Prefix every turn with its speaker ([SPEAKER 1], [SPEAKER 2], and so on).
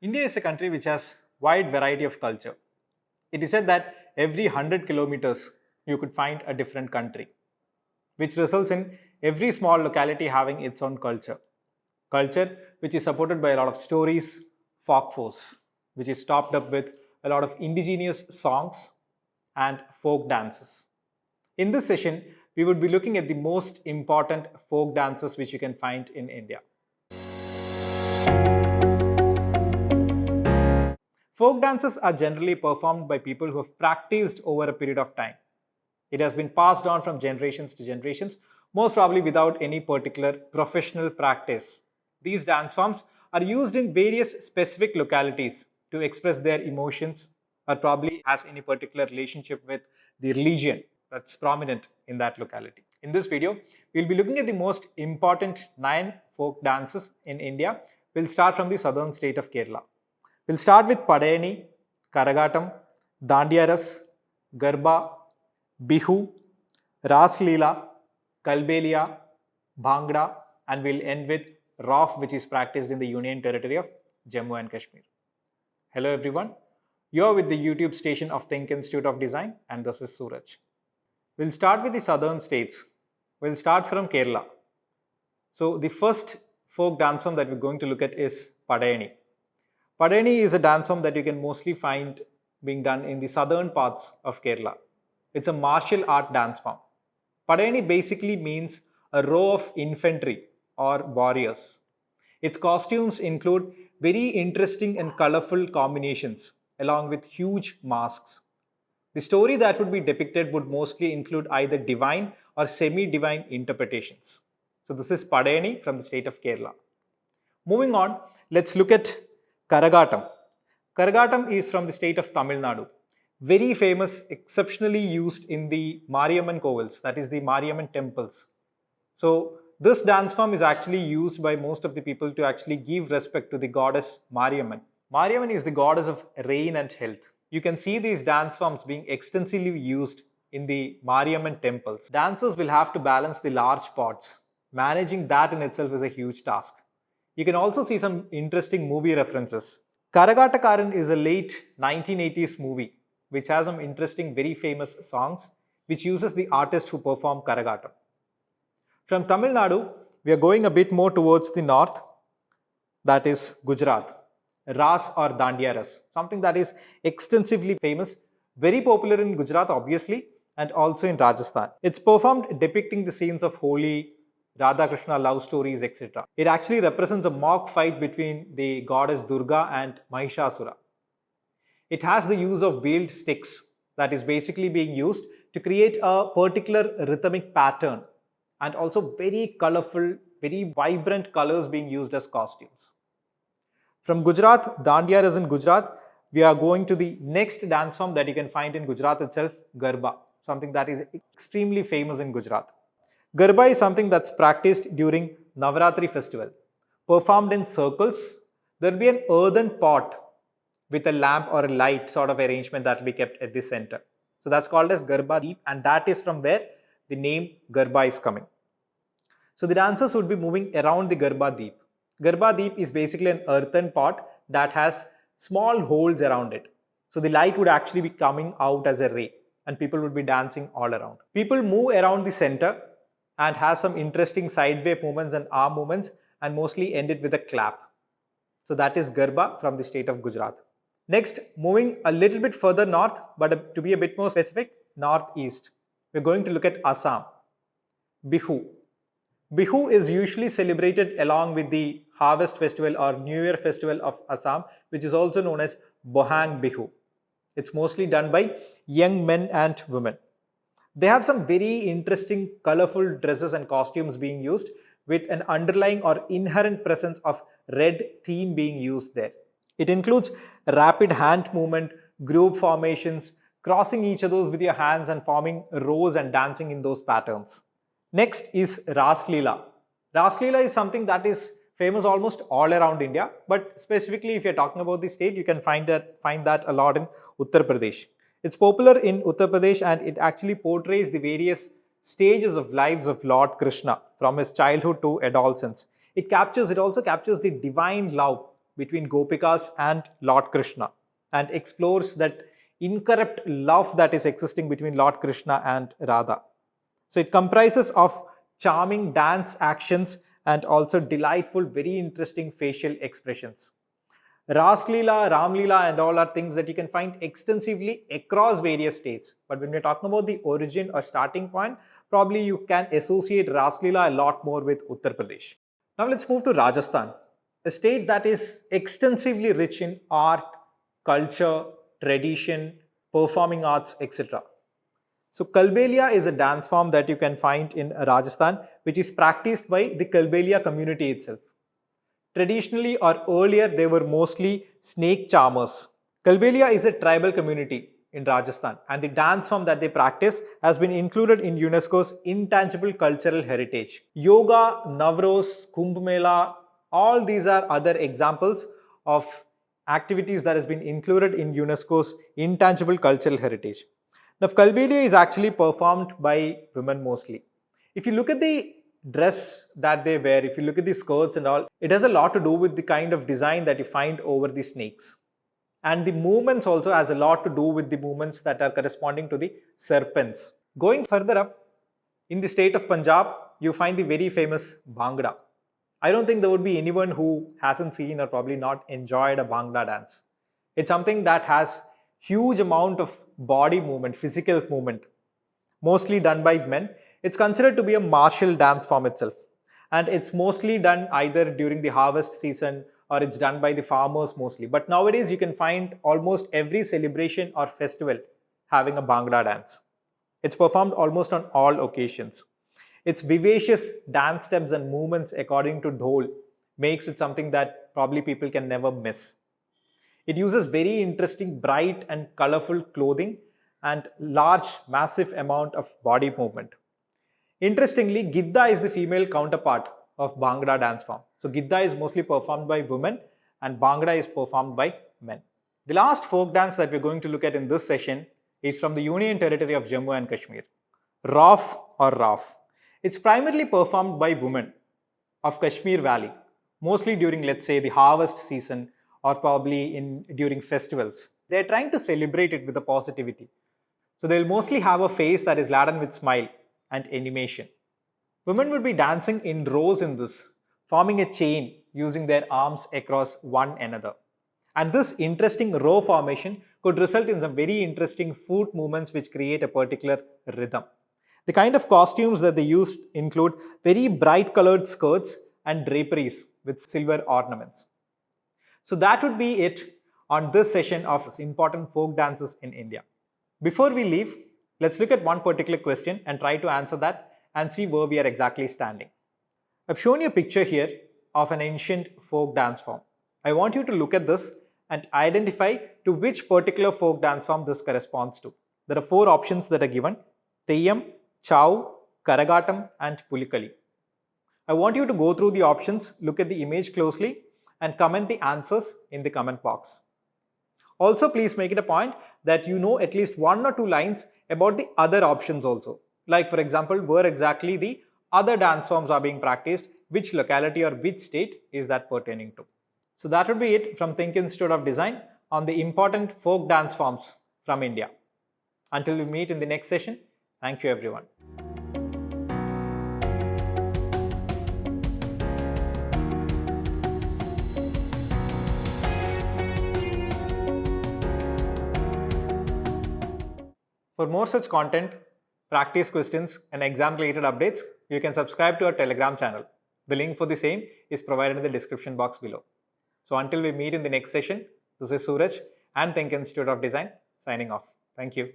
[SPEAKER 1] India is a country which has wide variety of culture. It is said that every 100 kilometers you could find a different country, which results in every small locality having its own culture. Culture which is supported by a lot of stories, folk force, which is topped up with a lot of indigenous songs and folk dances. In this session, we would be looking at the most important folk dances which you can find in India. Folk dances are generally performed by people who have practiced over a period of time. It has been passed on from generations to generations, most probably without any particular professional practice. These dance forms are used in various specific localities to express their emotions or probably has any particular relationship with the religion that's prominent in that locality. In this video, we'll be looking at the most important 9 folk dances in India. We'll start from the southern state of Kerala. We'll start with Padayani, Karagatam, Dandiyaras, Garba, Bihu, Ras Leela, Kalbelia, Bhangra, and we'll end with Rauf, which is practiced in the Union Territory of Jammu and Kashmir. Hello everyone, you're with the YouTube station of Think Institute of Design and this is Suraj. We'll start with the southern states. We'll start from Kerala. So the first folk dance form that we're going to look at is Padayani. Padayani is a dance form that you can mostly find being done in the southern parts of Kerala. It's a martial art dance form. Padayani basically means a row of infantry or warriors. Its costumes include very interesting and colorful combinations along with huge masks. The story that would be depicted would mostly include either divine or semi-divine interpretations. So this is Padayani from the state of Kerala. Moving on, let's look at Karagatam. Karagatam is from the state of Tamil Nadu. Very famous, exceptionally used in the Mariamman Kovils, that is the Mariamman temples. So this dance form is actually used by most of the people to actually give respect to the goddess Mariamman. Mariamman is the goddess of rain and health. You can see these dance forms being extensively used in the Mariamman temples. Dancers will have to balance the large pots. Managing that in itself is a huge task. You can also see some interesting movie references. Karagatakaran is a late 1980s movie which has some interesting, very famous songs which uses the artist who performed Karagatam. From Tamil Nadu, we are going a bit more towards the north, that is Gujarat. Ras or Dandiyaras, something that is extensively famous, very popular in Gujarat obviously and also in Rajasthan. It's performed depicting the scenes of Holi, Radha Krishna love stories, etc. It actually represents a mock fight between the goddess Durga and Mahishasura. It has the use of wheeled sticks that is basically being used to create a particular rhythmic pattern and also very colorful, very vibrant colors being used as costumes. From Gujarat, Dandiyaras in Gujarat, we are going to the next dance form that you can find in Gujarat itself, Garba, something that is extremely famous in Gujarat. Garba is something that's practiced during Navaratri festival. Performed in circles, there will be an earthen pot with a lamp or a light sort of arrangement that will be kept at the center. So that's called as Garba Deep and that is from where the name Garba is coming. So the dancers would be moving around the Garba Deep. Garba Deep is basically an earthen pot that has small holes around it. So the light would actually be coming out as a ray and people would be dancing all around. People move around the center and has some interesting sideway movements and arm movements and mostly end it with a clap. So that is Garba from the state of Gujarat. Next, moving a little bit further north, but to be a bit more specific, northeast. We're going to look at Assam. Bihu. Bihu is usually celebrated along with the Harvest Festival or New Year Festival of Assam, which is also known as Bohang Bihu. It's mostly done by young men and women. They have some very interesting colorful dresses and costumes being used with an underlying or inherent presence of red theme being used there. It includes rapid hand movement, group formations, crossing each other with your hands and forming rows and dancing in those patterns. Next is Ras Leela. Ras Leela is something that is famous almost all around India, but specifically if you're talking about the state, you can find that a lot in Uttar Pradesh. It's popular in Uttar Pradesh and it actually portrays the various stages of lives of Lord Krishna from his childhood to adolescence. It also captures the divine love between Gopikas and Lord Krishna and explores that incorrupt love that is existing between Lord Krishna and Radha. So it comprises of charming dance actions and also delightful, very interesting facial expressions. Ras Leela, Ram Leela, and all are things that you can find extensively across various states. But when we're talking about the origin or starting point, probably you can associate Ras Leela a lot more with Uttar Pradesh. Now let's move to Rajasthan, a state that is extensively rich in art, culture, tradition, performing arts, etc. So Kalbelia is a dance form that you can find in Rajasthan, which is practiced by the Kalbelia community itself. Traditionally or earlier, they were mostly snake charmers. Kalbelia is a tribal community in Rajasthan, and the dance form that they practice has been included in UNESCO's intangible cultural heritage. Yoga, Navros, Kumbh Mela, all these are other examples of activities that has been included in UNESCO's intangible cultural heritage. Now, Kalbelia is actually performed by women mostly. If you look at the dress that they wear, if you look at the skirts and all, it has a lot to do with the kind of design that you find over the snakes. And the movements also has a lot to do with the movements that are corresponding to the serpents. Going further up, in the state of Punjab, you find the very famous Bhangra. I don't think there would be anyone who hasn't seen or probably not enjoyed a Bhangra dance. It's something that has huge amount of body movement, physical movement, mostly done by men. It's considered to be a martial dance form itself. And it's mostly done either during the harvest season or it's done by the farmers mostly. But nowadays you can find almost every celebration or festival having a Bhangra dance. It's performed almost on all occasions. Its vivacious dance steps and movements according to Dhol makes it something that probably people can never miss. It uses very interesting, bright and colorful clothing and large, massive amount of body movement. Interestingly, Gidda is the female counterpart of Bhangra dance form. So Gidda is mostly performed by women and Bhangra is performed by men. The last folk dance that we're going to look at in this session is from the Union Territory of Jammu and Kashmir, Rauf or Rauf. It's primarily performed by women of Kashmir Valley, mostly during, let's say, the harvest season or probably during festivals. They're trying to celebrate it with a positivity. So they'll mostly have a face that is laden with smile and animation. Women would be dancing in rows in this, forming a chain using their arms across one another. And this interesting row formation could result in some very interesting foot movements which create a particular rhythm. The kind of costumes that they used include very bright colored skirts and draperies with silver ornaments. So that would be it on this session of important folk dances in India. Before we leave, let's look at one particular question and try to answer that and see where we are exactly standing. I've shown you a picture here of an ancient folk dance form. I want you to look at this and identify to which particular folk dance form this corresponds to. There are 4 options that are given: Theyyam, Chau, Karagatam and Pulikali. I want you to go through the options, look at the image closely and comment the answers in the comment box. Also, please make it a point that you know at least 1 or 2 lines about the other options also. Like for example, where exactly the other dance forms are being practiced, which locality or which state is that pertaining to. So that would be it from Think Institute of Design on the important folk dance forms from India. Until we meet in the next session, thank you everyone. For more such content, practice questions and exam related updates, you can subscribe to our Telegram channel. The link for the same is provided in the description box below. So until we meet in the next session, this is Suraj and Think Institute of Design signing off. Thank you.